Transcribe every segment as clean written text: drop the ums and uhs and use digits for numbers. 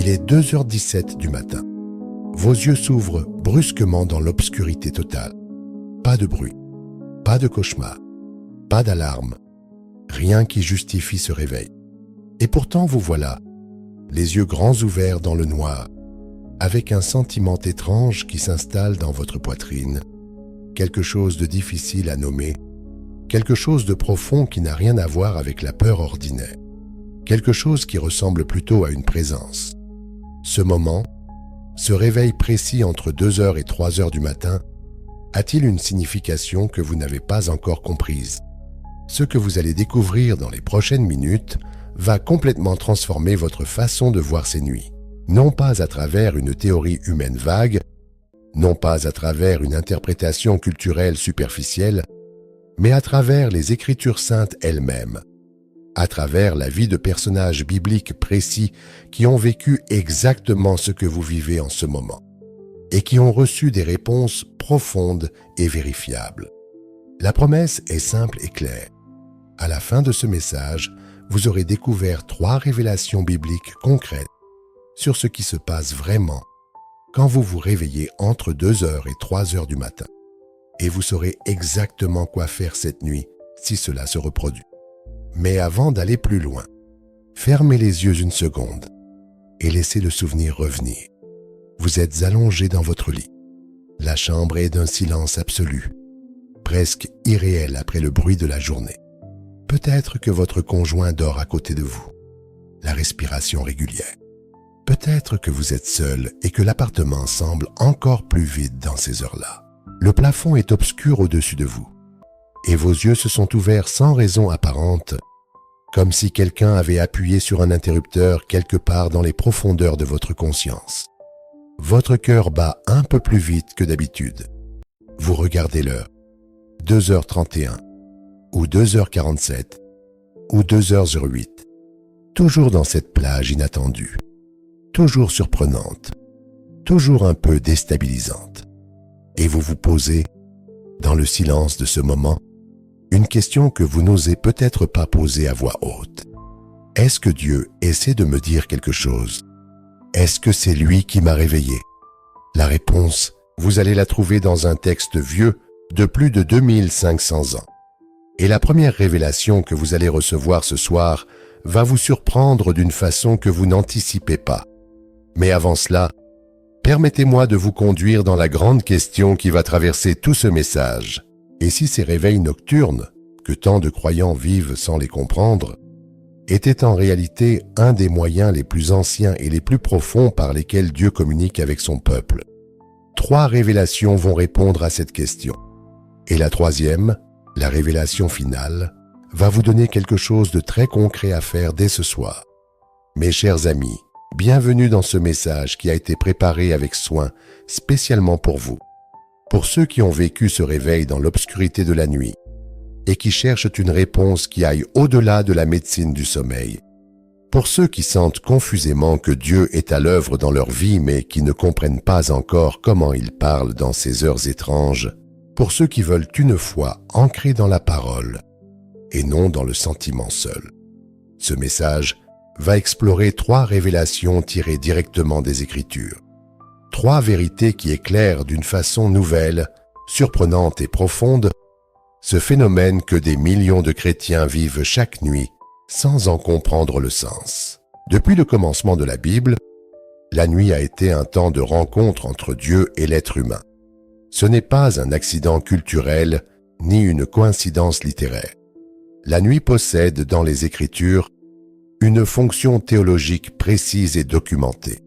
Il est 2h17 du matin. Vos yeux s'ouvrent brusquement dans l'obscurité totale. Pas de bruit, pas de cauchemar, pas d'alarme, rien qui justifie ce réveil. Et pourtant vous voilà, les yeux grands ouverts dans le noir, avec un sentiment étrange qui s'installe dans votre poitrine, quelque chose de difficile à nommer, quelque chose de profond qui n'a rien à voir avec la peur ordinaire, quelque chose qui ressemble plutôt à une présence. Ce moment, ce réveil précis entre 2h et 3h du matin, a-t-il une signification que vous n'avez pas encore comprise? Ce que vous allez découvrir dans les prochaines minutes va complètement transformer votre façon de voir ces nuits. Non pas à travers une théorie humaine vague, non pas à travers une interprétation culturelle superficielle, mais à travers les Écritures saintes elles-mêmes, à travers la vie de personnages bibliques précis qui ont vécu exactement ce que vous vivez en ce moment et qui ont reçu des réponses profondes et vérifiables. La promesse est simple et claire. À la fin de ce message, vous aurez découvert 3 révélations bibliques concrètes sur ce qui se passe vraiment quand vous vous réveillez entre 2h et 3h du matin. Et vous saurez exactement quoi faire cette nuit si cela se reproduit. Mais avant d'aller plus loin, fermez les yeux une seconde et laissez le souvenir revenir. Vous êtes allongé dans votre lit. La chambre est d'un silence absolu, presque irréel après le bruit de la journée. Peut-être que votre conjoint dort à côté de vous, la respiration régulière. Peut-être que vous êtes seul et que l'appartement semble encore plus vide dans ces heures-là. Le plafond est obscur au-dessus de vous et vos yeux se sont ouverts sans raison apparente, comme si quelqu'un avait appuyé sur un interrupteur quelque part dans les profondeurs de votre conscience. Votre cœur bat un peu plus vite que d'habitude. Vous regardez l'heure, 2h31, ou 2h47, ou 2h08, toujours dans cette plage inattendue, toujours surprenante, toujours un peu déstabilisante. Et vous vous posez, dans le silence de ce moment, une question que vous n'osez peut-être pas poser à voix haute. Est-ce que Dieu essaie de me dire quelque chose? Est-ce que c'est lui qui m'a réveillé? La réponse, vous allez la trouver dans un texte vieux de plus de 2500 ans. Et la première révélation que vous allez recevoir ce soir va vous surprendre d'une façon que vous n'anticipez pas. Mais avant cela, permettez-moi de vous conduire dans la grande question qui va traverser tout ce message. Et si ces réveils nocturnes, que tant de croyants vivent sans les comprendre, étaient en réalité un des moyens les plus anciens et les plus profonds par lesquels Dieu communique avec son peuple? 3 révélations vont répondre à cette question. Et la troisième, la révélation finale, va vous donner quelque chose de très concret à faire dès ce soir. Mes chers amis, bienvenue dans ce message qui a été préparé avec soin spécialement pour vous. Pour ceux qui ont vécu ce réveil dans l'obscurité de la nuit et qui cherchent une réponse qui aille au-delà de la médecine du sommeil. Pour ceux qui sentent confusément que Dieu est à l'œuvre dans leur vie mais qui ne comprennent pas encore comment il parle dans ces heures étranges. Pour ceux qui veulent une foi ancrée dans la parole et non dans le sentiment seul. Ce message va explorer 3 révélations tirées directement des Écritures. 3 vérités qui éclairent d'une façon nouvelle, surprenante et profonde ce phénomène que des millions de chrétiens vivent chaque nuit sans en comprendre le sens. Depuis le commencement de la Bible, la nuit a été un temps de rencontre entre Dieu et l'être humain. Ce n'est pas un accident culturel ni une coïncidence littéraire. La nuit possède dans les Écritures une fonction théologique précise et documentée.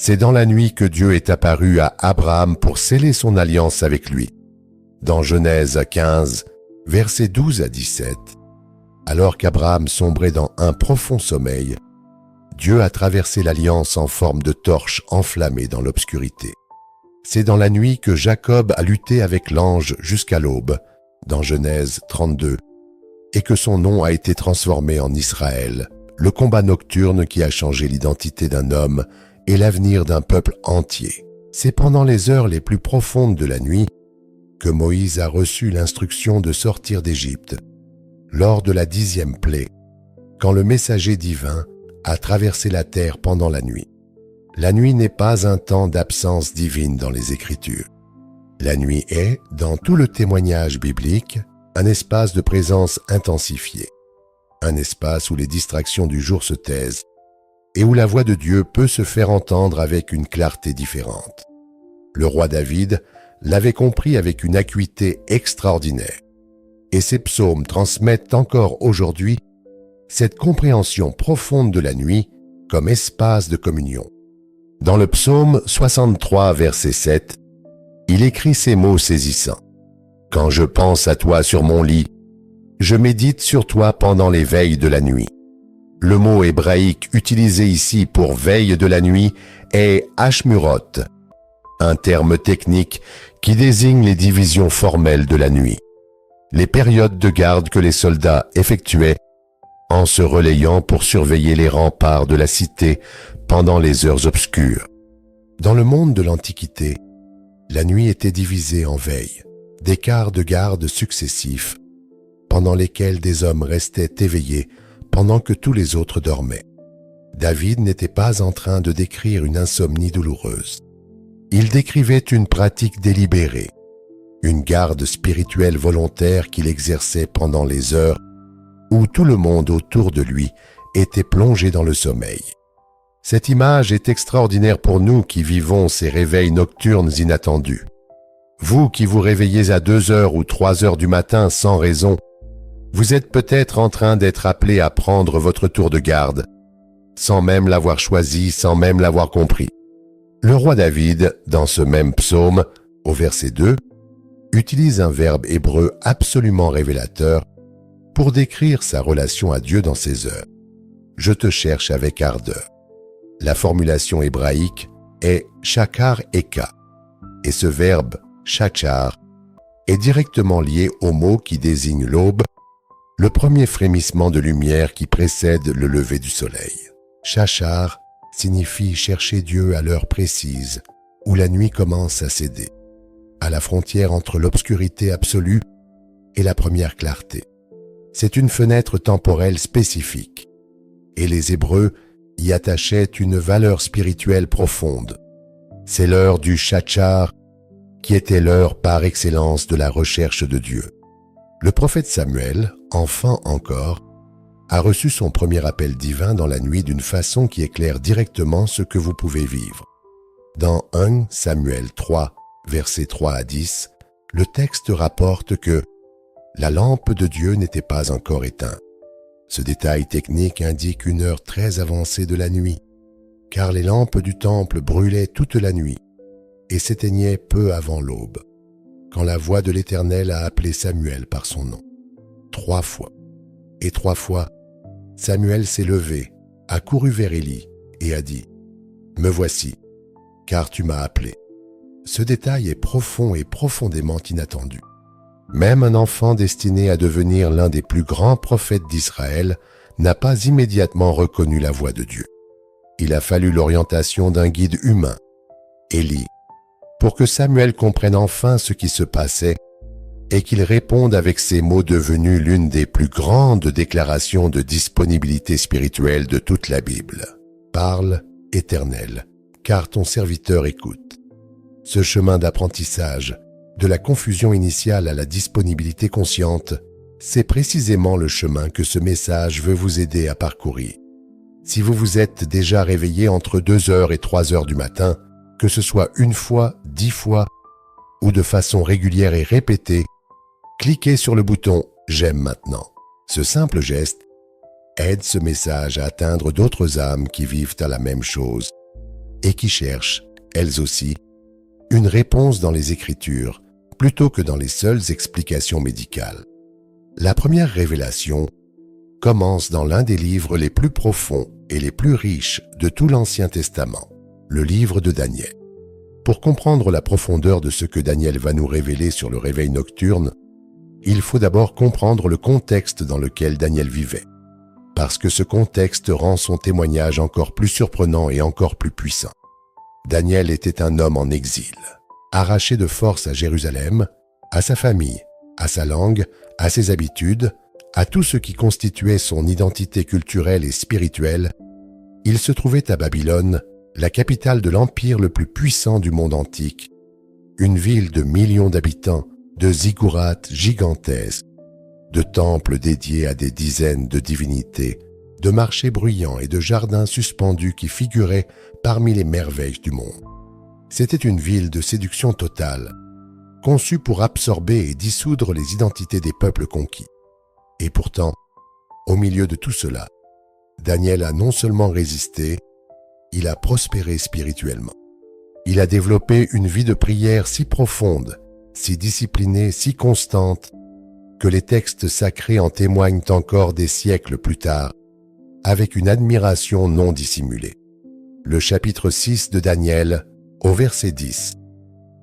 C'est dans la nuit que Dieu est apparu à Abraham pour sceller son alliance avec lui. Dans Genèse 15, versets 12 à 17, alors qu'Abraham sombrait dans un profond sommeil, Dieu a traversé l'alliance en forme de torche enflammée dans l'obscurité. C'est dans la nuit que Jacob a lutté avec l'ange jusqu'à l'aube, dans Genèse 32, et que son nom a été transformé en Israël, le combat nocturne qui a changé l'identité d'un homme et l'avenir d'un peuple entier. C'est pendant les heures les plus profondes de la nuit que Moïse a reçu l'instruction de sortir d'Égypte, lors de la 10e plaie, quand le messager divin a traversé la terre pendant la nuit. La nuit n'est pas un temps d'absence divine dans les Écritures. La nuit est, dans tout le témoignage biblique, un espace de présence intensifié, un espace où les distractions du jour se taisent et où la voix de Dieu peut se faire entendre avec une clarté différente. Le roi David l'avait compris avec une acuité extraordinaire, et ces psaumes transmettent encore aujourd'hui cette compréhension profonde de la nuit comme espace de communion. Dans le psaume 63, verset 7, il écrit ces mots saisissants. « Quand je pense à toi sur mon lit, je médite sur toi pendant les veilles de la nuit. » Le mot hébraïque utilisé ici pour veille de la nuit est Ashmurot, un terme technique qui désigne les divisions formelles de la nuit, les périodes de garde que les soldats effectuaient en se relayant pour surveiller les remparts de la cité pendant les heures obscures. Dans le monde de l'Antiquité, la nuit était divisée en veilles, des quarts de garde successifs, pendant lesquels des hommes restaient éveillés pendant que tous les autres dormaient. David n'était pas en train de décrire une insomnie douloureuse. Il décrivait une pratique délibérée, une garde spirituelle volontaire qu'il exerçait pendant les heures où tout le monde autour de lui était plongé dans le sommeil. Cette image est extraordinaire pour nous qui vivons ces réveils nocturnes inattendus. Vous qui vous réveillez à 2 heures ou 3 heures du matin sans raison, vous êtes peut-être en train d'être appelé à prendre votre tour de garde, sans même l'avoir choisi, sans même l'avoir compris. Le roi David, dans ce même psaume, au verset 2, utilise un verbe hébreu absolument révélateur pour décrire sa relation à Dieu dans ces heures. « Je te cherche avec ardeur ». La formulation hébraïque est « shakar eka » et ce verbe « shachar » est directement lié au mot qui désigne l'aube, le premier frémissement de lumière qui précède le lever du soleil. Shachar signifie chercher Dieu à l'heure précise où la nuit commence à céder, à la frontière entre l'obscurité absolue et la première clarté. C'est une fenêtre temporelle spécifique, et les Hébreux y attachaient une valeur spirituelle profonde. C'est l'heure du Shachar, qui était l'heure par excellence de la recherche de Dieu. Le prophète Samuel, enfant encore, a reçu son premier appel divin dans la nuit d'une façon qui éclaire directement ce que vous pouvez vivre. Dans 1 Samuel 3, versets 3 à 10, le texte rapporte que la lampe de Dieu n'était pas encore éteinte. Ce détail technique indique une heure très avancée de la nuit, car les lampes du temple brûlaient toute la nuit et s'éteignaient peu avant l'aube, quand la voix de l'Éternel a appelé Samuel par son nom. 3 fois. Et 3 fois, Samuel s'est levé, a couru vers Élie et a dit « Me voici, car tu m'as appelé ». Ce détail est profond et profondément inattendu. Même un enfant destiné à devenir l'un des plus grands prophètes d'Israël n'a pas immédiatement reconnu la voix de Dieu. Il a fallu l'orientation d'un guide humain, Élie, pour que Samuel comprenne enfin ce qui se passait et qu'il réponde avec ces mots devenus l'une des plus grandes déclarations de disponibilité spirituelle de toute la Bible. « Parle, Éternel, car ton serviteur écoute. » Ce chemin d'apprentissage, de la confusion initiale à la disponibilité consciente, c'est précisément le chemin que ce message veut vous aider à parcourir. Si vous vous êtes déjà réveillé entre 2 heures et 3 heures du matin, que ce soit 1 fois, 10 fois, ou de façon régulière et répétée, cliquez sur le bouton « J'aime maintenant ». Ce simple geste aide ce message à atteindre d'autres âmes qui vivent à la même chose et qui cherchent, elles aussi, une réponse dans les Écritures plutôt que dans les seules explications médicales. La première révélation commence dans l'un des livres les plus profonds et les plus riches de tout l'Ancien Testament, le livre de Daniel. Pour comprendre la profondeur de ce que Daniel va nous révéler sur le réveil nocturne, il faut d'abord comprendre le contexte dans lequel Daniel vivait, parce que ce contexte rend son témoignage encore plus surprenant et encore plus puissant. Daniel était un homme en exil, arraché de force à Jérusalem, à sa famille, à sa langue, à ses habitudes, à tout ce qui constituait son identité culturelle et spirituelle. Il se trouvait à Babylone, la capitale de l'empire le plus puissant du monde antique, une ville de millions d'habitants, de ziggourats gigantesques, de temples dédiés à des dizaines de divinités, de marchés bruyants et de jardins suspendus qui figuraient parmi les merveilles du monde. C'était une ville de séduction totale, conçue pour absorber et dissoudre les identités des peuples conquis. Et pourtant, au milieu de tout cela, Daniel a non seulement résisté, il a prospéré spirituellement. Il a développé une vie de prière si profonde, si disciplinée, si constante, que les textes sacrés en témoignent encore des siècles plus tard, avec une admiration non dissimulée. Le chapitre 6 de Daniel, au verset 10,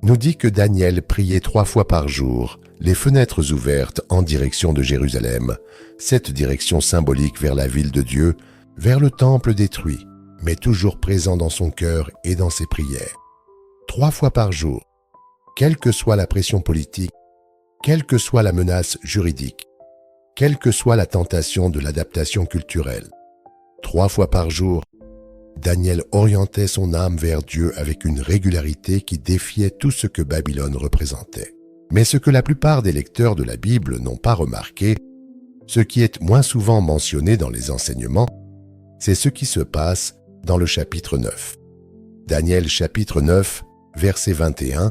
nous dit que Daniel priait 3 fois par jour, les fenêtres ouvertes en direction de Jérusalem, cette direction symbolique vers la ville de Dieu, vers le temple détruit, mais toujours présent dans son cœur et dans ses prières. 3 fois par jour, quelle que soit la pression politique, quelle que soit la menace juridique, quelle que soit la tentation de l'adaptation culturelle. 3 fois par jour, Daniel orientait son âme vers Dieu avec une régularité qui défiait tout ce que Babylone représentait. Mais ce que la plupart des lecteurs de la Bible n'ont pas remarqué, ce qui est moins souvent mentionné dans les enseignements, c'est ce qui se passe dans le chapitre 9. Daniel chapitre 9, verset 21,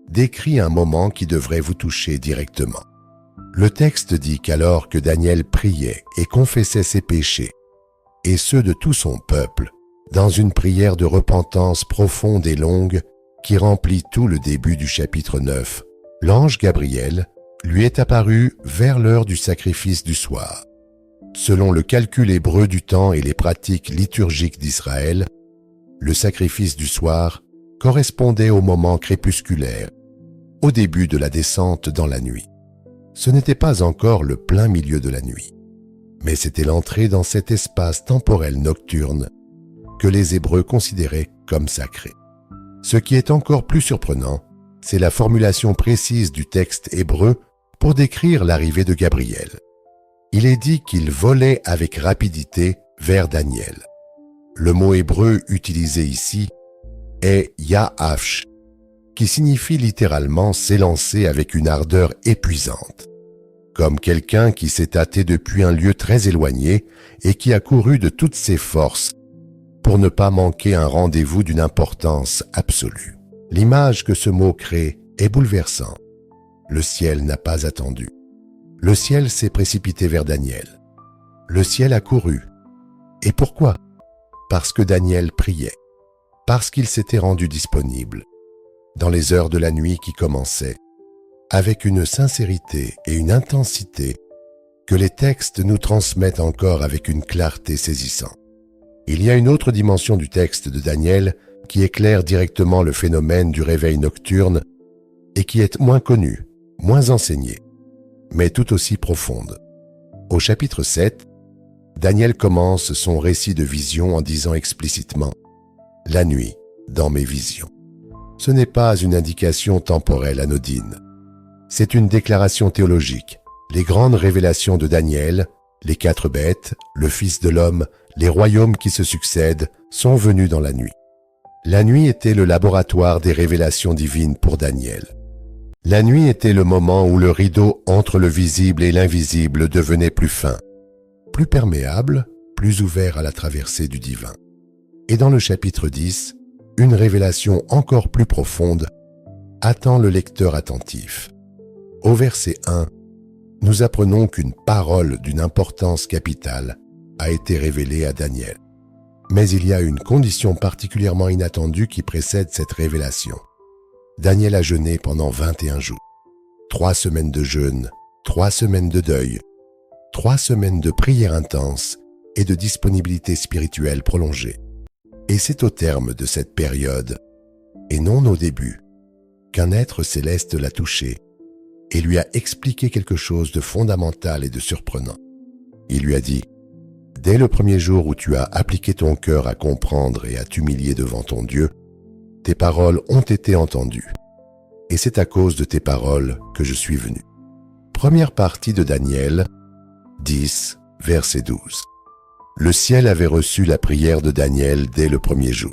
décrit un moment qui devrait vous toucher directement. Le texte dit qu'alors que Daniel priait et confessait ses péchés, et ceux de tout son peuple, dans une prière de repentance profonde et longue qui remplit tout le début du chapitre 9, l'ange Gabriel lui est apparu vers l'heure du sacrifice du soir. Selon le calcul hébreu du temps et les pratiques liturgiques d'Israël, le sacrifice du soir correspondait au moment crépusculaire, au début de la descente dans la nuit. Ce n'était pas encore le plein milieu de la nuit, mais c'était l'entrée dans cet espace temporel nocturne que les Hébreux considéraient comme sacré. Ce qui est encore plus surprenant, c'est la formulation précise du texte hébreu pour décrire l'arrivée de Gabriel. Il est dit qu'il volait avec rapidité vers Daniel. Le mot hébreu utilisé ici est Ya'ash, qui signifie littéralement s'élancer avec une ardeur épuisante, comme quelqu'un qui s'est hâté depuis un lieu très éloigné et qui a couru de toutes ses forces pour ne pas manquer un rendez-vous d'une importance absolue. L'image que ce mot crée est bouleversante. Le ciel n'a pas attendu. Le ciel s'est précipité vers Daniel. Le ciel a couru. Et pourquoi? Parce que Daniel priait, parce qu'il s'était rendu disponible, dans les heures de la nuit qui commençaient, avec une sincérité et une intensité que les textes nous transmettent encore avec une clarté saisissante. Il y a une autre dimension du texte de Daniel qui éclaire directement le phénomène du réveil nocturne et qui est moins connue, moins enseignée, mais tout aussi profonde. Au chapitre 7, Daniel commence son récit de vision en disant explicitement « La nuit, dans mes visions ». Ce n'est pas une indication temporelle anodine. C'est une déclaration théologique. Les grandes révélations de Daniel, les 4 bêtes, le Fils de l'homme, les royaumes qui se succèdent, sont venus dans la nuit. La nuit était le laboratoire des révélations divines pour Daniel. La nuit était le moment où le rideau entre le visible et l'invisible devenait plus fin, plus perméable, plus ouvert à la traversée du divin. Et dans le chapitre 10, une révélation encore plus profonde attend le lecteur attentif. Au verset 1, nous apprenons qu'une parole d'une importance capitale a été révélée à Daniel. Mais il y a une condition particulièrement inattendue qui précède cette révélation. Daniel a jeûné pendant 21 jours. 3 semaines de jeûne, 3 semaines de deuil, 3 semaines de prière intense et de disponibilité spirituelle prolongée. Et c'est au terme de cette période, et non au début, qu'un être céleste l'a touché et lui a expliqué quelque chose de fondamental et de surprenant. Il lui a dit « Dès le premier jour où tu as appliqué ton cœur à comprendre et à t'humilier devant ton Dieu, tes paroles ont été entendues, et c'est à cause de tes paroles que je suis venu. » Première partie de Daniel 10, verset 12. Le ciel avait reçu la prière de Daniel dès le premier jour.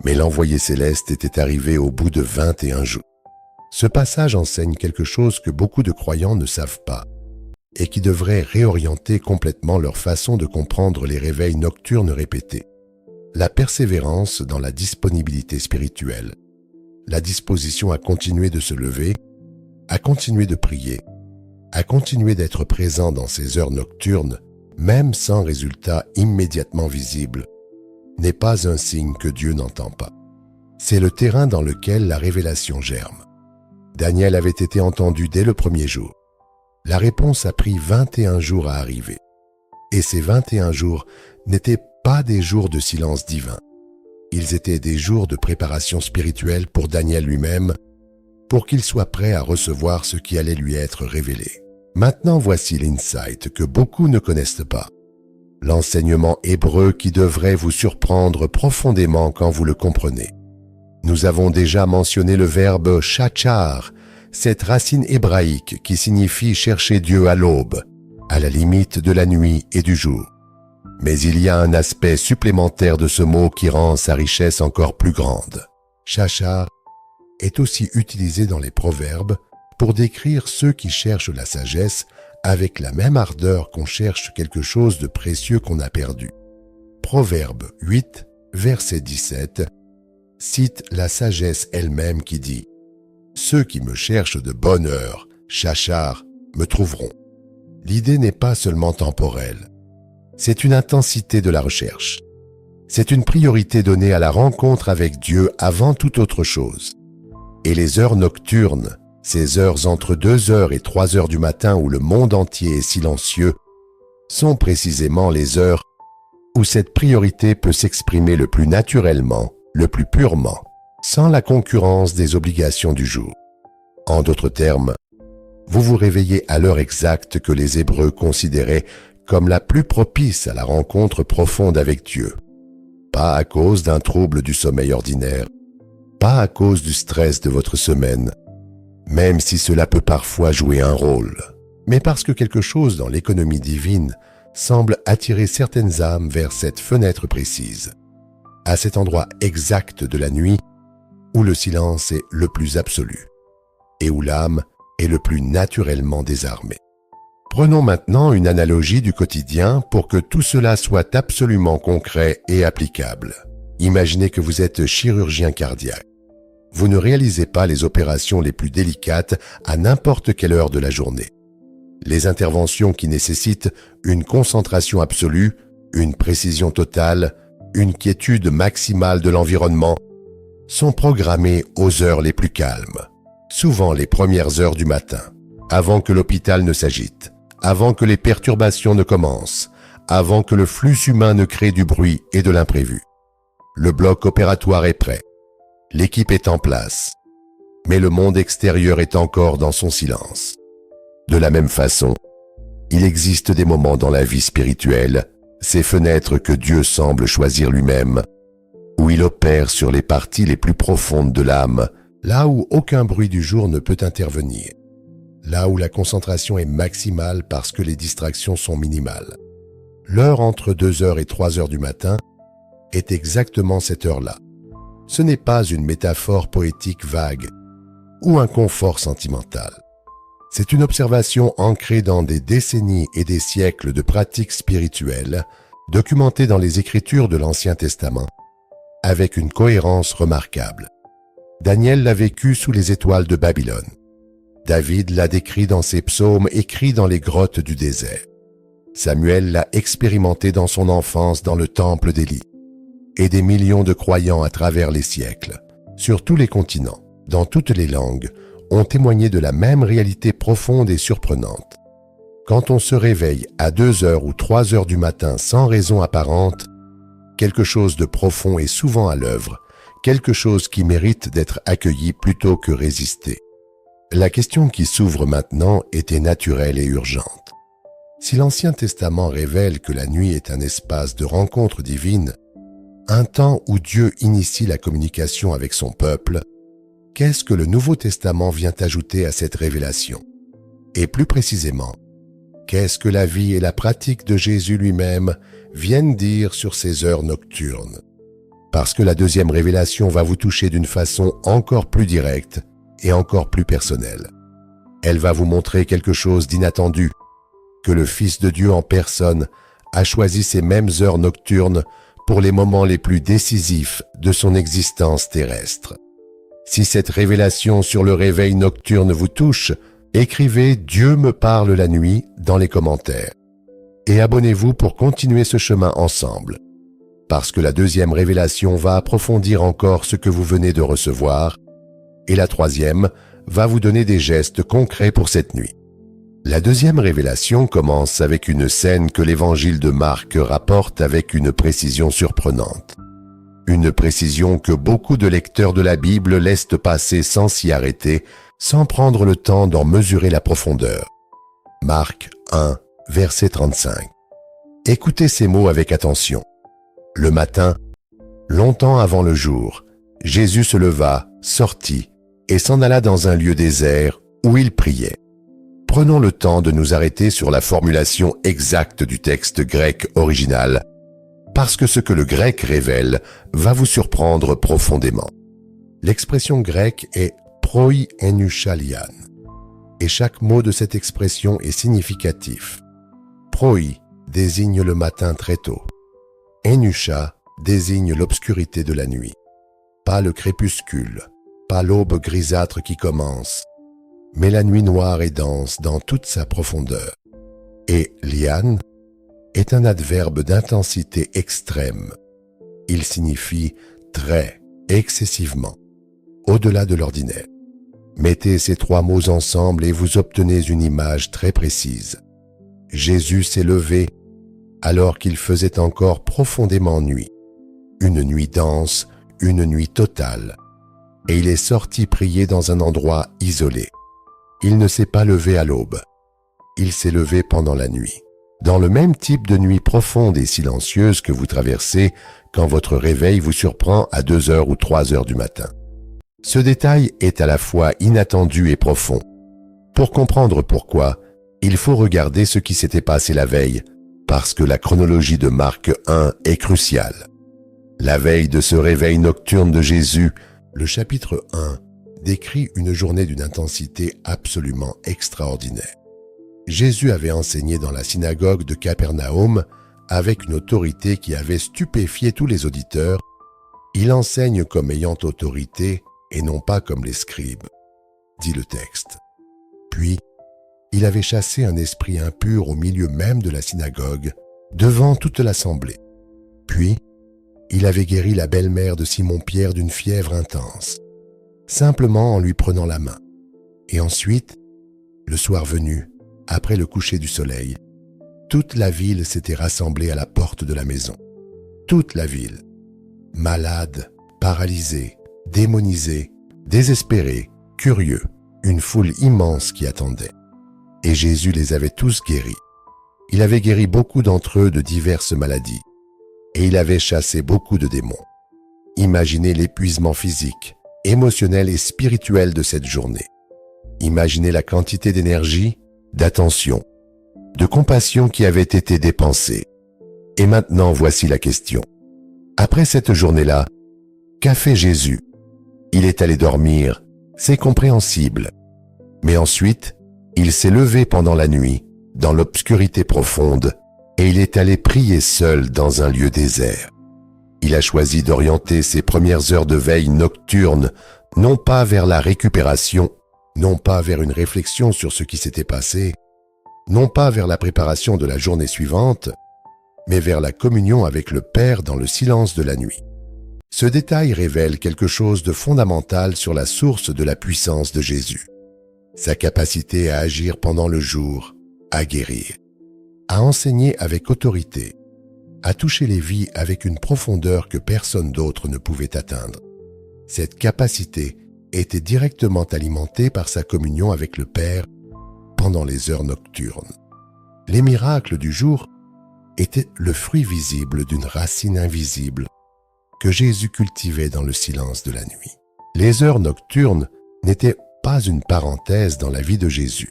Mais l'envoyé céleste était arrivé au bout de 21 jours. Ce passage enseigne quelque chose que beaucoup de croyants ne savent pas et qui devrait réorienter complètement leur façon de comprendre les réveils nocturnes répétés. La persévérance dans la disponibilité spirituelle, la disposition à continuer de se lever, à continuer de prier, à continuer d'être présent dans ces heures nocturnes, même sans résultat immédiatement visible, n'est pas un signe que Dieu n'entend pas. C'est le terrain dans lequel la révélation germe. Daniel avait été entendu dès le premier jour. La réponse a pris 21 jours à arriver. Et ces 21 jours n'étaient pas des jours de silence divin. Ils étaient des jours de préparation spirituelle pour Daniel lui-même, pour qu'il soit prêt à recevoir ce qui allait lui être révélé. Maintenant, voici l'insight que beaucoup ne connaissent pas. L'enseignement hébreu qui devrait vous surprendre profondément quand vous le comprenez. Nous avons déjà mentionné le verbe « shachar », cette racine hébraïque qui signifie chercher Dieu à l'aube, à la limite de la nuit et du jour. Mais il y a un aspect supplémentaire de ce mot qui rend sa richesse encore plus grande. Shachar est aussi utilisé dans les proverbes pour décrire ceux qui cherchent la sagesse avec la même ardeur qu'on cherche quelque chose de précieux qu'on a perdu. Proverbe 8, verset 17, cite la sagesse elle-même qui dit « Ceux qui me cherchent de bonne heure, shachar, me trouveront. » L'idée n'est pas seulement temporelle. C'est une intensité de la recherche. C'est une priorité donnée à la rencontre avec Dieu avant toute autre chose. Et les heures nocturnes, ces heures entre 2 heures et 3 heures du matin où le monde entier est silencieux, sont précisément les heures où cette priorité peut s'exprimer le plus naturellement, le plus purement, sans la concurrence des obligations du jour. En d'autres termes, vous vous réveillez à l'heure exacte que les Hébreux considéraient comme la plus propice à la rencontre profonde avec Dieu. Pas à cause d'un trouble du sommeil ordinaire, pas à cause du stress de votre semaine, même si cela peut parfois jouer un rôle, mais parce que quelque chose dans l'économie divine semble attirer certaines âmes vers cette fenêtre précise, à cet endroit exact de la nuit où le silence est le plus absolu et où l'âme est le plus naturellement désarmée. Prenons maintenant une analogie du quotidien pour que tout cela soit absolument concret et applicable. Imaginez que vous êtes chirurgien cardiaque. Vous ne réalisez pas les opérations les plus délicates à n'importe quelle heure de la journée. Les interventions qui nécessitent une concentration absolue, une précision totale, une quiétude maximale de l'environnement, sont programmées aux heures les plus calmes, souvent les premières heures du matin, avant que l'hôpital ne s'agite, avant que les perturbations ne commencent, avant que le flux humain ne crée du bruit et de l'imprévu. Le bloc opératoire est prêt. L'équipe est en place, mais le monde extérieur est encore dans son silence. De la même façon, il existe des moments dans la vie spirituelle, ces fenêtres que Dieu semble choisir lui-même, où il opère sur les parties les plus profondes de l'âme, là où aucun bruit du jour ne peut intervenir, là où la concentration est maximale parce que les distractions sont minimales. L'heure entre 2 heures et 3 heures du matin est exactement cette heure-là. Ce n'est pas une métaphore poétique vague ou un confort sentimental. C'est une observation ancrée dans des décennies et des siècles de pratiques spirituelles documentées dans les Écritures de l'Ancien Testament, avec une cohérence remarquable. Daniel l'a vécu sous les étoiles de Babylone. David l'a décrit dans ses psaumes écrits dans les grottes du désert. Samuel l'a expérimenté dans son enfance dans le temple d'Élie. Et des millions de croyants à travers les siècles, sur tous les continents, dans toutes les langues, ont témoigné de la même réalité profonde et surprenante. Quand on se réveille à 2 heures ou 3 heures du matin sans raison apparente, quelque chose de profond est souvent à l'œuvre, quelque chose qui mérite d'être accueilli plutôt que résisté. La question qui s'ouvre maintenant était naturelle et urgente. Si l'Ancien Testament révèle que la nuit est un espace de rencontre divine, un temps où Dieu initie la communication avec son peuple, qu'est-ce que le Nouveau Testament vient ajouter à cette révélation? Et plus précisément, qu'est-ce que la vie et la pratique de Jésus lui-même viennent dire sur ces heures nocturnes? parce que la deuxième révélation va vous toucher d'une façon encore plus directe et encore plus personnelle. Elle va vous montrer quelque chose d'inattendu, que le Fils de Dieu en personne a choisi ces mêmes heures nocturnes pour les moments les plus décisifs de son existence terrestre. Si cette révélation sur le réveil nocturne vous touche, écrivez « Dieu me parle la nuit » dans les commentaires. Et abonnez-vous pour continuer ce chemin ensemble, parce que la deuxième révélation va approfondir encore ce que vous venez de recevoir, et la troisième va vous donner des gestes concrets pour cette nuit. La deuxième révélation commence avec une scène que l'évangile de Marc rapporte avec une précision surprenante. Une précision que beaucoup de lecteurs de la Bible laissent passer sans s'y arrêter, sans prendre le temps d'en mesurer la profondeur. Marc 1, verset 35. Écoutez ces mots avec attention. Le matin, longtemps avant le jour, Jésus se leva, sortit et s'en alla dans un lieu désert où il priait. Prenons le temps de nous arrêter sur la formulation exacte du texte grec original, parce que ce que le grec révèle va vous surprendre profondément. L'expression grecque est proi enouchalian, et chaque mot de cette expression est significatif. Proi désigne le matin très tôt. Enoucha désigne l'obscurité de la nuit. Pas le crépuscule, pas l'aube grisâtre qui commence, mais la nuit noire et dense dans toute sa profondeur. Et lian est un adverbe d'intensité extrême. Il signifie très, excessivement, au-delà de l'ordinaire. Mettez ces trois mots ensemble et vous obtenez une image très précise. Jésus s'est levé alors qu'il faisait encore profondément nuit. Une nuit dense, une nuit totale. Et il est sorti prier dans un endroit isolé. Il ne s'est pas levé à l'aube. Il s'est levé pendant la nuit. Dans le même type de nuit profonde et silencieuse que vous traversez quand votre réveil vous surprend à 2 heures ou 3 heures du matin. Ce détail est à la fois inattendu et profond. Pour comprendre pourquoi, il faut regarder ce qui s'était passé la veille, parce que la chronologie de Marc 1 est cruciale. La veille de ce réveil nocturne de Jésus, le chapitre 1 décrit une journée d'une intensité absolument extraordinaire. Jésus avait enseigné dans la synagogue de Capernaum avec une autorité qui avait stupéfié tous les auditeurs. Il enseigne comme ayant autorité et non pas comme les scribes, dit le texte. Puis, il avait chassé un esprit impur au milieu même de la synagogue, devant toute l'assemblée. Puis, il avait guéri la belle-mère de Simon-Pierre d'une fièvre intense, simplement en lui prenant la main. Et ensuite, le soir venu, après le coucher du soleil, toute la ville s'était rassemblée à la porte de la maison. Toute la ville. Malades, paralysés, démonisés, désespérés, curieux, une foule immense qui attendait. Et Jésus les avait tous guéris. Il avait guéri beaucoup d'entre eux de diverses maladies. Et il avait chassé beaucoup de démons. Imaginez l'épuisement physique, émotionnel et spirituel de cette journée. Imaginez la quantité d'énergie, d'attention, de compassion qui avait été dépensée. Et maintenant, voici la question. Après cette journée-là, qu'a fait Jésus? Il est allé dormir, c'est compréhensible. Mais ensuite, il s'est levé pendant la nuit, dans l'obscurité profonde, et il est allé prier seul dans un lieu désert. Il a choisi d'orienter ses premières heures de veille nocturne, non pas vers la récupération, non pas vers une réflexion sur ce qui s'était passé, non pas vers la préparation de la journée suivante, mais vers la communion avec le Père dans le silence de la nuit. Ce détail révèle quelque chose de fondamental sur la source de la puissance de Jésus. Sa capacité à agir pendant le jour, à guérir, à enseigner avec autorité, à toucher les vies avec une profondeur que personne d'autre ne pouvait atteindre. Cette capacité était directement alimentée par sa communion avec le Père pendant les heures nocturnes. Les miracles du jour étaient le fruit visible d'une racine invisible que Jésus cultivait dans le silence de la nuit. Les heures nocturnes n'étaient pas une parenthèse dans la vie de Jésus.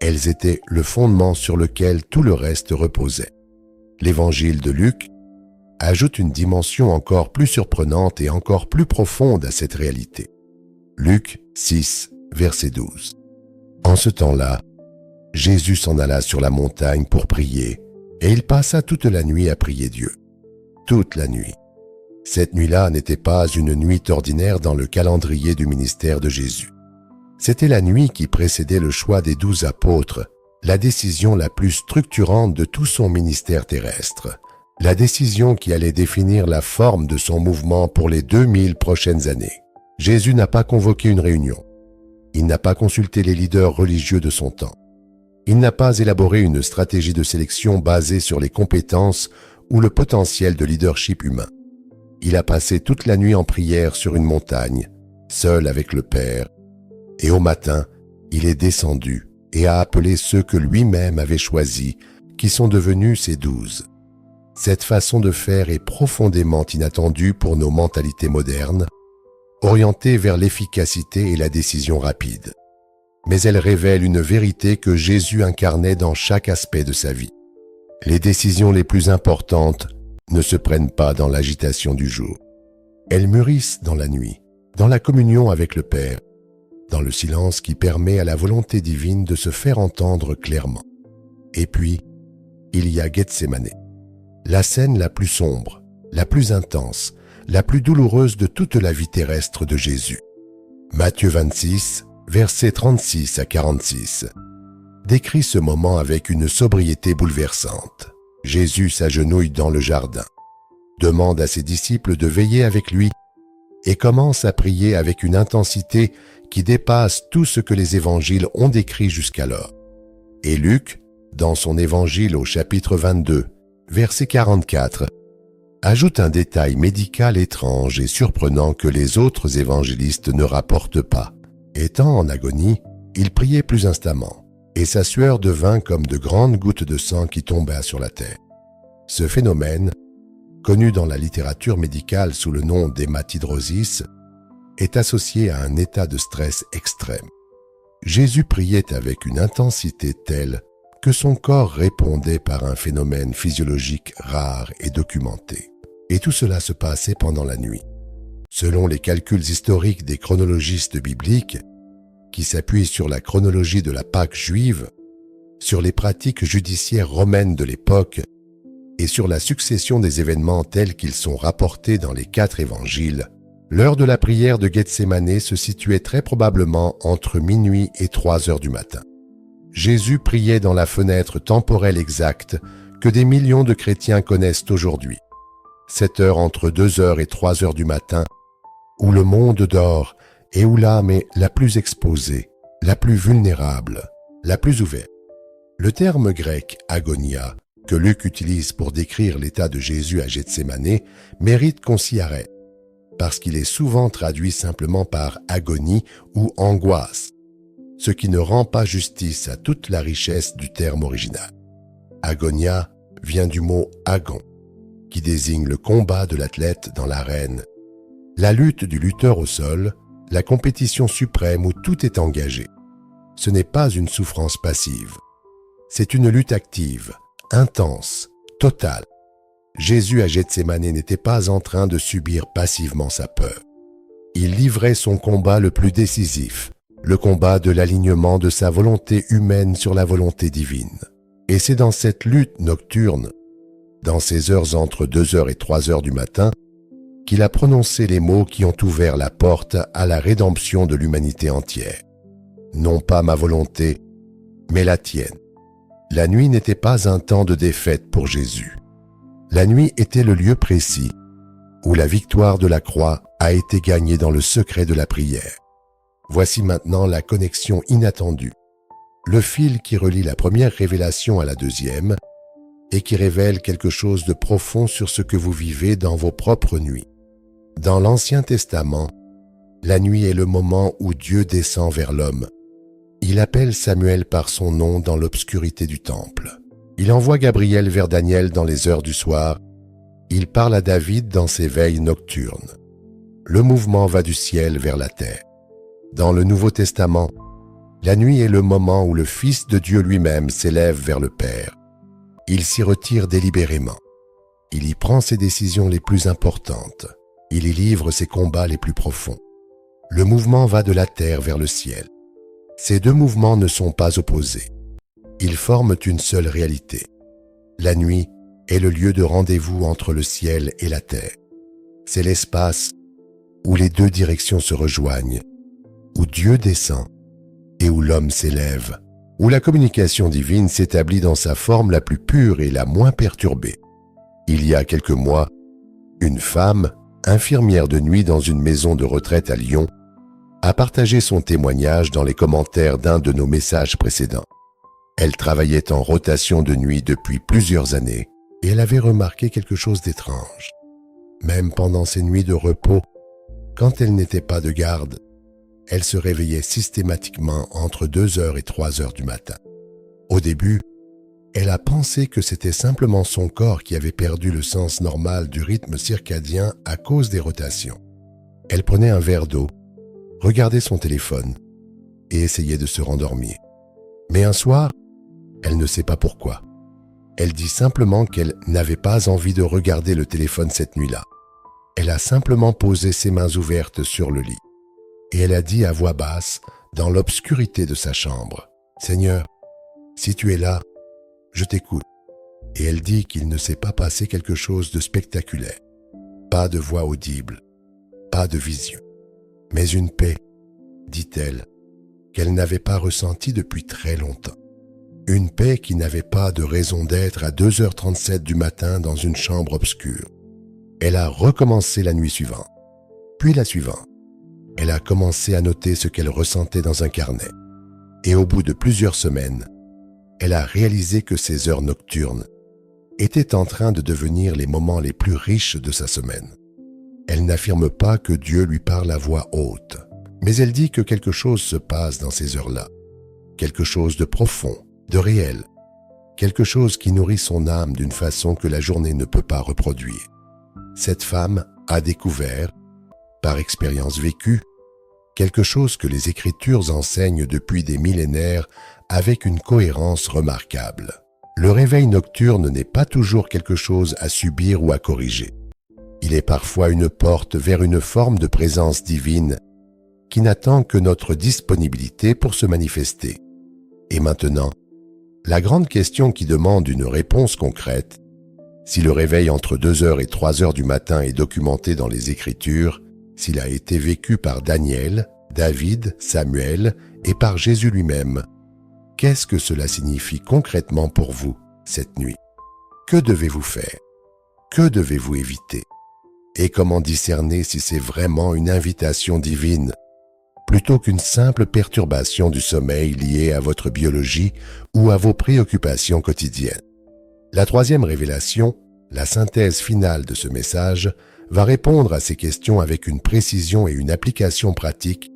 Elles étaient le fondement sur lequel tout le reste reposait. L'évangile de Luc ajoute une dimension encore plus surprenante et encore plus profonde à cette réalité. Luc 6, verset 12. En ce temps-là, Jésus s'en alla sur la montagne pour prier, et il passa toute la nuit à prier Dieu. Toute la nuit. Cette nuit-là n'était pas une nuit ordinaire dans le calendrier du ministère de Jésus. C'était la nuit qui précédait le choix des 12 apôtres, la décision la plus structurante de tout son ministère terrestre, la décision qui allait définir la forme de son mouvement pour les 2000 prochaines années. Jésus n'a pas convoqué une réunion. Il n'a pas consulté les leaders religieux de son temps. Il n'a pas élaboré une stratégie de sélection basée sur les compétences ou le potentiel de leadership humain. Il a passé toute la nuit en prière sur une montagne, seul avec le Père, et au matin, il est descendu et a appelé ceux que lui-même avait choisis, qui sont devenus ses 12. Cette façon de faire est profondément inattendue pour nos mentalités modernes, orientées vers l'efficacité et la décision rapide. Mais elle révèle une vérité que Jésus incarnait dans chaque aspect de sa vie. Les décisions les plus importantes ne se prennent pas dans l'agitation du jour. Elles mûrissent dans la nuit, dans la communion avec le Père, dans le silence qui permet à la volonté divine de se faire entendre clairement. Et puis, il y a Gethsémane, la scène la plus sombre, la plus intense, la plus douloureuse de toute la vie terrestre de Jésus. Matthieu 26, versets 36 à 46, décrit ce moment avec une sobriété bouleversante. Jésus s'agenouille dans le jardin, demande à ses disciples de veiller avec lui et commence à prier avec une intensité qui dépasse tout ce que les évangiles ont décrit jusqu'alors. Et Luc, dans son évangile au chapitre 22, verset 44, ajoute un détail médical étrange et surprenant que les autres évangélistes ne rapportent pas. Étant en agonie, il priait plus instamment, et sa sueur devint comme de grandes gouttes de sang qui tombaient sur la terre. Ce phénomène, connu dans la littérature médicale sous le nom d'hématidrosis, est associé à un état de stress extrême. Jésus priait avec une intensité telle que son corps répondait par un phénomène physiologique rare et documenté. Et tout cela se passait pendant la nuit. Selon les calculs historiques des chronologistes bibliques, qui s'appuient sur la chronologie de la Pâque juive, sur les pratiques judiciaires romaines de l'époque et sur la succession des événements tels qu'ils sont rapportés dans les 4 évangiles, l'heure de la prière de Gethsémane se situait très probablement entre minuit et 3 heures du matin. Jésus priait dans la fenêtre temporelle exacte que des millions de chrétiens connaissent aujourd'hui. Cette heure entre 2 heures et 3 heures du matin, où le monde dort et où l'âme est la plus exposée, la plus vulnérable, la plus ouverte. Le terme grec « agonia » que Luc utilise pour décrire l'état de Jésus à Gethsémane mérite qu'on s'y arrête, parce qu'il est souvent traduit simplement par « agonie » ou « angoisse », ce qui ne rend pas justice à toute la richesse du terme original. Agonia vient du mot « agon », qui désigne le combat de l'athlète dans l'arène, la lutte du lutteur au sol, la compétition suprême où tout est engagé. Ce n'est pas une souffrance passive. C'est une lutte active, intense, totale. Jésus à Gethsémane n'était pas en train de subir passivement sa peur. Il livrait son combat le plus décisif, le combat de l'alignement de sa volonté humaine sur la volonté divine. Et c'est dans cette lutte nocturne, dans ces heures entre 2 heures et 3 heures du matin, qu'il a prononcé les mots qui ont ouvert la porte à la rédemption de l'humanité entière. Non pas ma volonté, mais la tienne. La nuit n'était pas un temps de défaite pour Jésus. La nuit était le lieu précis où la victoire de la croix a été gagnée dans le secret de la prière. Voici maintenant la connexion inattendue, le fil qui relie la première révélation à la deuxième et qui révèle quelque chose de profond sur ce que vous vivez dans vos propres nuits. Dans l'Ancien Testament, la nuit est le moment où Dieu descend vers l'homme. Il appelle Samuel par son nom dans l'obscurité du temple. Il envoie Gabriel vers Daniel dans les heures du soir. Il parle à David dans ses veilles nocturnes. Le mouvement va du ciel vers la terre. Dans le Nouveau Testament, la nuit est le moment où le Fils de Dieu lui-même s'élève vers le Père. Il s'y retire délibérément. Il y prend ses décisions les plus importantes. Il y livre ses combats les plus profonds. Le mouvement va de la terre vers le ciel. Ces deux mouvements ne sont pas opposés. Ils forment une seule réalité. La nuit est le lieu de rendez-vous entre le ciel et la terre. C'est l'espace où les deux directions se rejoignent, où Dieu descend et où l'homme s'élève, où la communication divine s'établit dans sa forme la plus pure et la moins perturbée. Il y a quelques mois, une femme, infirmière de nuit dans une maison de retraite à Lyon, a partagé son témoignage dans les commentaires d'un de nos messages précédents. Elle travaillait en rotation de nuit depuis plusieurs années et elle avait remarqué quelque chose d'étrange. Même pendant ses nuits de repos, quand elle n'était pas de garde, elle se réveillait systématiquement entre 2h et 3h du matin. Au début, elle a pensé que c'était simplement son corps qui avait perdu le sens normal du rythme circadien à cause des rotations. Elle prenait un verre d'eau, regardait son téléphone et essayait de se rendormir. Mais un soir, elle ne sait pas pourquoi. Elle dit simplement qu'elle n'avait pas envie de regarder le téléphone cette nuit-là. Elle a simplement posé ses mains ouvertes sur le lit. Et elle a dit à voix basse, dans l'obscurité de sa chambre, « Seigneur, si tu es là, je t'écoute. » Et elle dit qu'il ne s'est pas passé quelque chose de spectaculaire. Pas de voix audible, pas de vision. Mais une paix, dit-elle, qu'elle n'avait pas ressentie depuis très longtemps. Une paix qui n'avait pas de raison d'être à 2h37 du matin dans une chambre obscure. Elle a recommencé la nuit suivante, puis la suivante. Elle a commencé à noter ce qu'elle ressentait dans un carnet. Et au bout de plusieurs semaines, elle a réalisé que ces heures nocturnes étaient en train de devenir les moments les plus riches de sa semaine. Elle n'affirme pas que Dieu lui parle à voix haute, mais elle dit que quelque chose se passe dans ces heures-là. Quelque chose de profond, de réel. Quelque chose qui nourrit son âme d'une façon que la journée ne peut pas reproduire. Cette femme a découvert, par expérience vécue, quelque chose que les Écritures enseignent depuis des millénaires avec une cohérence remarquable. Le réveil nocturne n'est pas toujours quelque chose à subir ou à corriger. Il est parfois une porte vers une forme de présence divine qui n'attend que notre disponibilité pour se manifester. Et maintenant, la grande question qui demande une réponse concrète, si le réveil entre 2h et 3h du matin est documenté dans les Écritures, s'il a été vécu par Daniel, David, Samuel et par Jésus lui-même, qu'est-ce que cela signifie concrètement pour vous cette nuit? Que devez-vous faire? Que devez-vous éviter? Et comment discerner si c'est vraiment une invitation divine, plutôt qu'une simple perturbation du sommeil liée à votre biologie ou à vos préoccupations quotidiennes? La troisième révélation, la synthèse finale de ce message, va répondre à ces questions avec une précision et une application pratique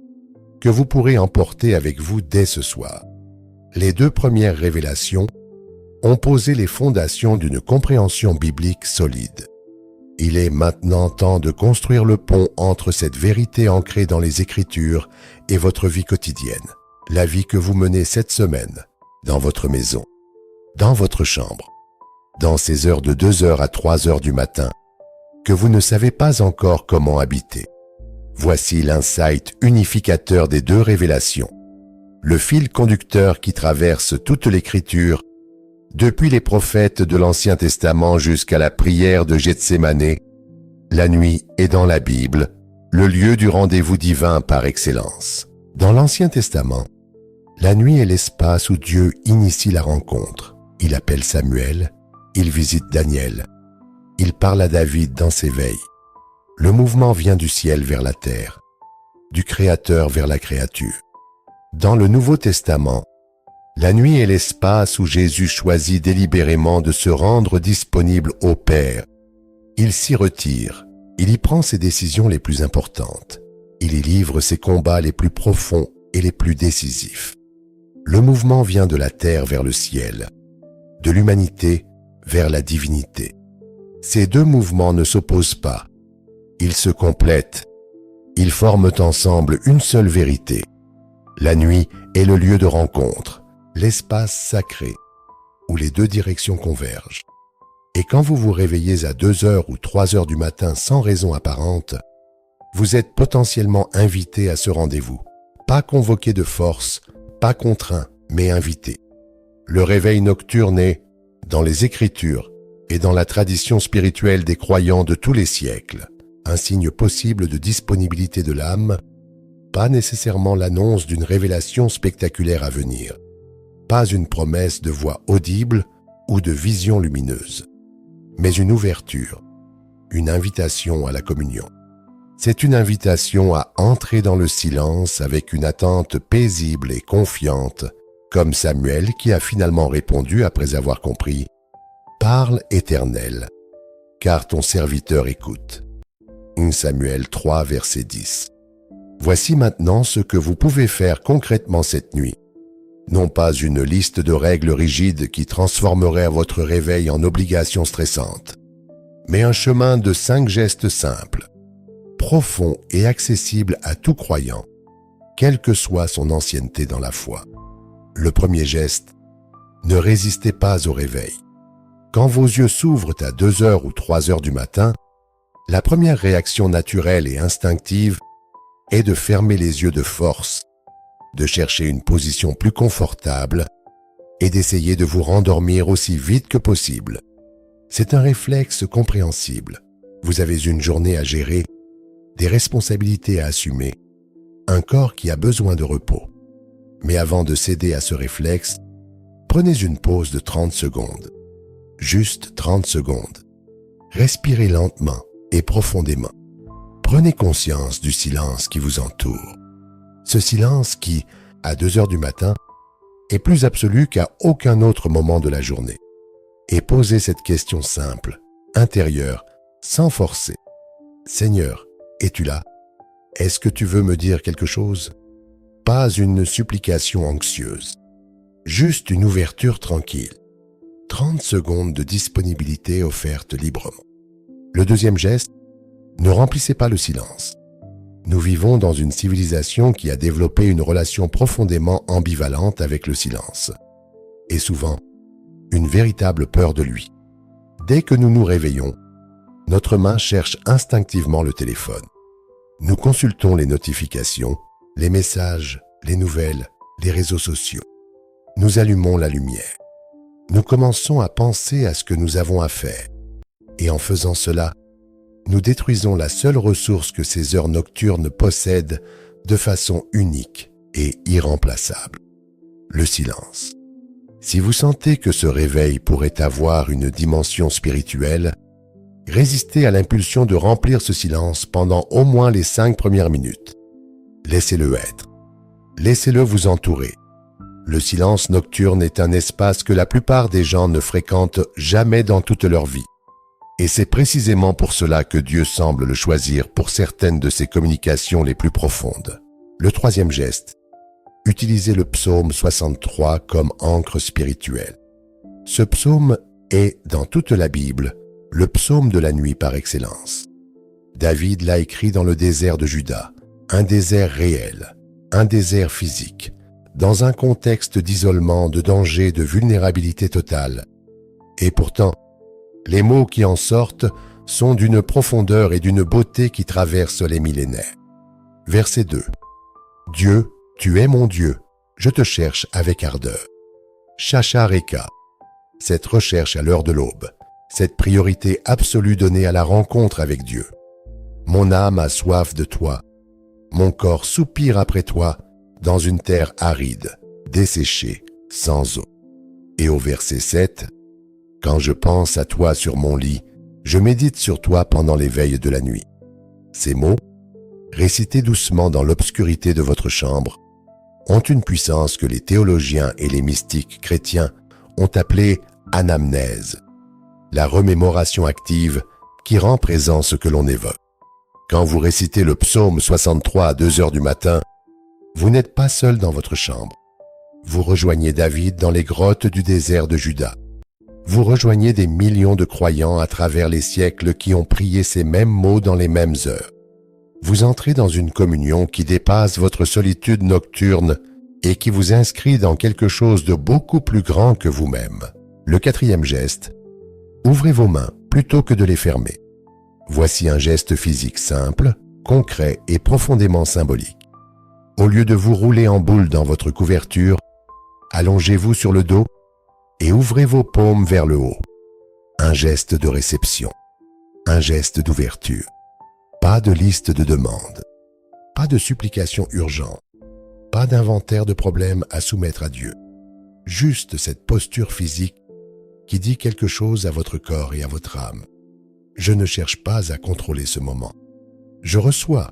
que vous pourrez emporter avec vous dès ce soir. Les deux premières révélations ont posé les fondations d'une compréhension biblique solide. Il est maintenant temps de construire le pont entre cette vérité ancrée dans les Écritures et votre vie quotidienne, la vie que vous menez cette semaine, dans votre maison, dans votre chambre, dans ces heures de 2h à 3h du matin, que vous ne savez pas encore comment habiter. Voici l'insight unificateur des deux révélations, le fil conducteur qui traverse toute l'Écriture, depuis les prophètes de l'Ancien Testament jusqu'à la prière de Gethsémanée. La nuit est dans la Bible, le lieu du rendez-vous divin par excellence. Dans l'Ancien Testament, la nuit est l'espace où Dieu initie la rencontre. Il appelle Samuel, il visite Daniel, il parle à David dans ses veilles. Le mouvement vient du ciel vers la terre, du Créateur vers la créature. Dans le Nouveau Testament, la nuit est l'espace où Jésus choisit délibérément de se rendre disponible au Père. Il s'y retire, il y prend ses décisions les plus importantes, il y livre ses combats les plus profonds et les plus décisifs. Le mouvement vient de la terre vers le ciel, de l'humanité vers la divinité. Ces deux mouvements ne s'opposent pas, ils se complètent, ils forment ensemble une seule vérité. La nuit est le lieu de rencontre, l'espace sacré, où les deux directions convergent. Et quand vous vous réveillez à 2 heures ou 3 heures du matin sans raison apparente, vous êtes potentiellement invité à ce rendez-vous. Pas convoqué de force, pas contraint, mais invité. Le réveil nocturne est, dans les Écritures et dans la tradition spirituelle des croyants de tous les siècles, un signe possible de disponibilité de l'âme, pas nécessairement l'annonce d'une révélation spectaculaire à venir, pas une promesse de voix audible ou de vision lumineuse, mais une ouverture, une invitation à la communion. C'est une invitation à entrer dans le silence avec une attente paisible et confiante, comme Samuel qui a finalement répondu après avoir compris « Parle, Éternel, car ton serviteur écoute ». 1 Samuel 3, verset 10. Voici maintenant ce que vous pouvez faire concrètement cette nuit. Non pas une liste de règles rigides qui transformerait votre réveil en obligation stressante, mais un chemin de 5 gestes simples, profonds et accessibles à tout croyant, quelle que soit son ancienneté dans la foi. Le premier geste, ne résistez pas au réveil. Quand vos yeux s'ouvrent à 2 heures ou 3 heures du matin, la première réaction naturelle et instinctive est de fermer les yeux de force, de chercher une position plus confortable et d'essayer de vous rendormir aussi vite que possible. C'est un réflexe compréhensible. Vous avez une journée à gérer, des responsabilités à assumer, un corps qui a besoin de repos. Mais avant de céder à ce réflexe, prenez une pause de 30 secondes. Juste 30 secondes. Respirez lentement et profondément. Prenez conscience du silence qui vous entoure. Ce silence qui, à 2 heures du matin, est plus absolu qu'à aucun autre moment de la journée. Et posez cette question simple, intérieure, sans forcer. Seigneur, es-tu là? Est-ce que tu veux me dire quelque chose? Pas une supplication anxieuse, juste une ouverture tranquille. 30 secondes de disponibilité offerte librement. Le deuxième geste, ne remplissez pas le silence. Nous vivons dans une civilisation qui a développé une relation profondément ambivalente avec le silence. Et souvent, une véritable peur de lui. Dès que nous nous réveillons, notre main cherche instinctivement le téléphone. Nous consultons les notifications, les messages, les nouvelles, les réseaux sociaux. Nous allumons la lumière. Nous commençons à penser à ce que nous avons à faire. Et en faisant cela, nous détruisons la seule ressource que ces heures nocturnes possèdent de façon unique et irremplaçable, le silence. Si vous sentez que ce réveil pourrait avoir une dimension spirituelle, résistez à l'impulsion de remplir ce silence pendant au moins les 5 premières minutes. Laissez-le être. Laissez-le vous entourer. Le silence nocturne est un espace que la plupart des gens ne fréquentent jamais dans toute leur vie. Et c'est précisément pour cela que Dieu semble le choisir pour certaines de ses communications les plus profondes. Le troisième geste, utilisez le psaume 63 comme ancre spirituelle. Ce psaume est, dans toute la Bible, le psaume de la nuit par excellence. David l'a écrit dans le désert de Juda, un désert réel, un désert physique, dans un contexte d'isolement, de danger, de vulnérabilité totale. Et pourtant, les mots qui en sortent sont d'une profondeur et d'une beauté qui traversent les millénaires. Verset 2. Dieu, tu es mon Dieu, je te cherche avec ardeur. Shachareka, cette recherche à l'heure de l'aube, cette priorité absolue donnée à la rencontre avec Dieu. Mon âme a soif de toi, mon corps soupire après toi dans une terre aride, desséchée, sans eau. Et au verset 7, quand je pense à toi sur mon lit, je médite sur toi pendant les veilles de la nuit. Ces mots, récités doucement dans l'obscurité de votre chambre, ont une puissance que les théologiens et les mystiques chrétiens ont appelée anamnèse, la remémoration active qui rend présent ce que l'on évoque. Quand vous récitez le psaume 63 à 2 heures du matin, vous n'êtes pas seul dans votre chambre. Vous rejoignez David dans les grottes du désert de Juda. Vous rejoignez des millions de croyants à travers les siècles qui ont prié ces mêmes mots dans les mêmes heures. Vous entrez dans une communion qui dépasse votre solitude nocturne et qui vous inscrit dans quelque chose de beaucoup plus grand que vous-même. Le quatrième geste, Ouvrez vos mains plutôt que de les fermer. Voici un geste physique simple, concret et profondément symbolique. Au lieu de vous rouler en boule dans votre couverture, allongez-vous sur le dos et ouvrez vos paumes vers le haut. Un geste de réception, un geste d'ouverture. Pas de liste de demandes, pas de supplications urgentes, pas d'inventaire de problèmes à soumettre à Dieu. Juste cette posture physique qui dit quelque chose à votre corps et à votre âme. Je ne cherche pas à contrôler ce moment. Je reçois.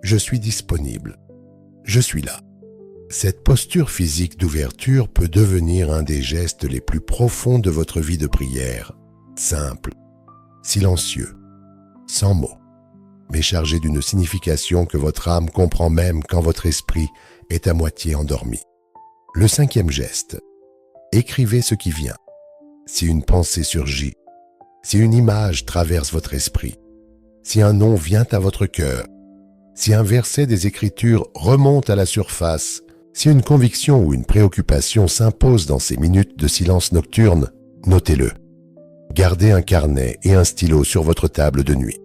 Je suis disponible. Je suis là. Cette posture physique d'ouverture peut devenir un des gestes les plus profonds de votre vie de prière. Simple, silencieux, sans mots, mais chargé d'une signification que votre âme comprend même quand votre esprit est à moitié endormi. Le 5e geste. Écrivez ce qui vient. Si une pensée surgit, si une image traverse votre esprit, si un nom vient à votre cœur, si un verset des Écritures remonte à la surface, si une conviction ou une préoccupation s'impose dans ces minutes de silence nocturne, notez-le. Gardez un carnet et un stylo sur votre table de nuit.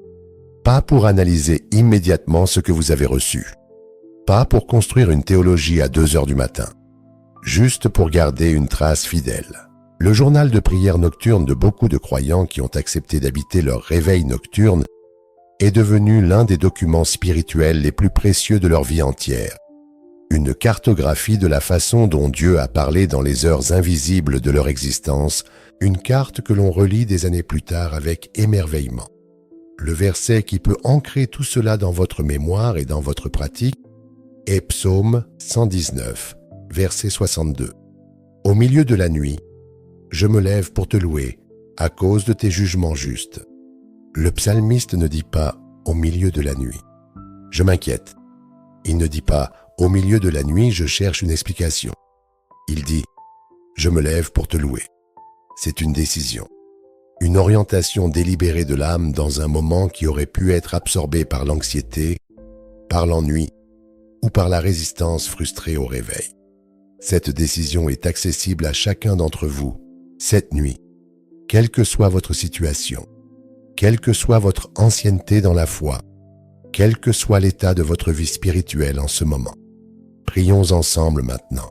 Pas pour analyser immédiatement ce que vous avez reçu. Pas pour construire une théologie à 2 heures du matin. Juste pour garder une trace fidèle. Le journal de prière nocturne de beaucoup de croyants qui ont accepté d'habiter leur réveil nocturne est devenu l'un des documents spirituels les plus précieux de leur vie entière. Une cartographie de la façon dont Dieu a parlé dans les heures invisibles de leur existence, une carte que l'on relit des années plus tard avec émerveillement. Le verset qui peut ancrer tout cela dans votre mémoire et dans votre pratique est Psaume 119, verset 62. Au milieu de la nuit, je me lève pour te louer à cause de tes jugements justes. Le psalmiste ne dit pas « au milieu de la nuit ». Je m'inquiète. Il ne dit pas « au milieu de la nuit, je cherche une explication ». Il dit « je me lève pour te louer ». C'est une décision, une orientation délibérée de l'âme dans un moment qui aurait pu être absorbé par l'anxiété, par l'ennui ou par la résistance frustrée au réveil. Cette décision est accessible à chacun d'entre vous, cette nuit, quelle que soit votre situation, quelle que soit votre ancienneté dans la foi, quel que soit l'état de votre vie spirituelle en ce moment. Prions ensemble maintenant.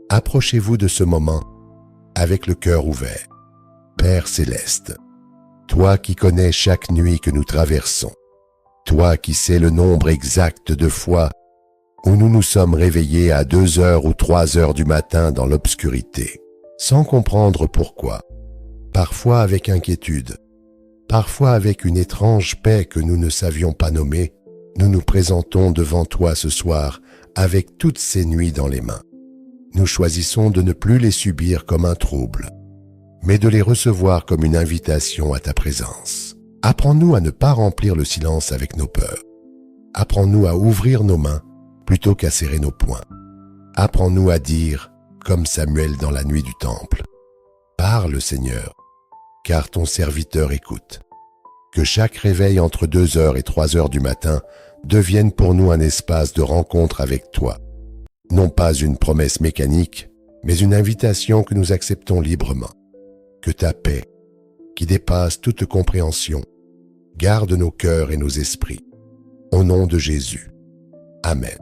Approchez-vous de ce moment avec le cœur ouvert. Père céleste, toi qui connais chaque nuit que nous traversons, toi qui sais le nombre exact de fois où nous nous sommes réveillés à 2 heures ou 3 heures du matin dans l'obscurité, sans comprendre pourquoi, parfois avec inquiétude, parfois avec une étrange paix que nous ne savions pas nommer, nous nous présentons devant toi ce soir avec toutes ces nuits dans les mains. Nous choisissons de ne plus les subir comme un trouble, mais de les recevoir comme une invitation à ta présence. Apprends-nous à ne pas remplir le silence avec nos peurs. Apprends-nous à ouvrir nos mains plutôt qu'à serrer nos poings. Apprends-nous à dire, comme Samuel dans la nuit du temple, « Parle, Seigneur, car ton serviteur écoute. » Que chaque réveil entre 2 heures et 3 heures du matin devienne pour nous un espace de rencontre avec toi. Non pas une promesse mécanique, mais une invitation que nous acceptons librement. Que ta paix, qui dépasse toute compréhension, garde nos cœurs et nos esprits. Au nom de Jésus. Amen.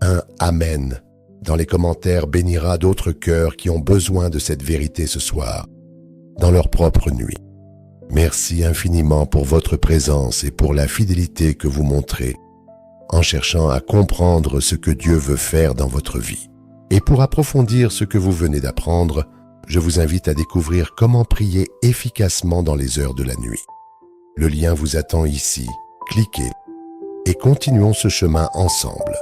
Un Amen dans les commentaires bénira d'autres cœurs qui ont besoin de cette vérité ce soir, dans leur propre nuit. Merci infiniment pour votre présence et pour la fidélité que vous montrez en cherchant à comprendre ce que Dieu veut faire dans votre vie. Et pour approfondir ce que vous venez d'apprendre, je vous invite à découvrir comment prier efficacement dans les heures de la nuit. Le lien vous attend ici. Cliquez et continuons ce chemin ensemble.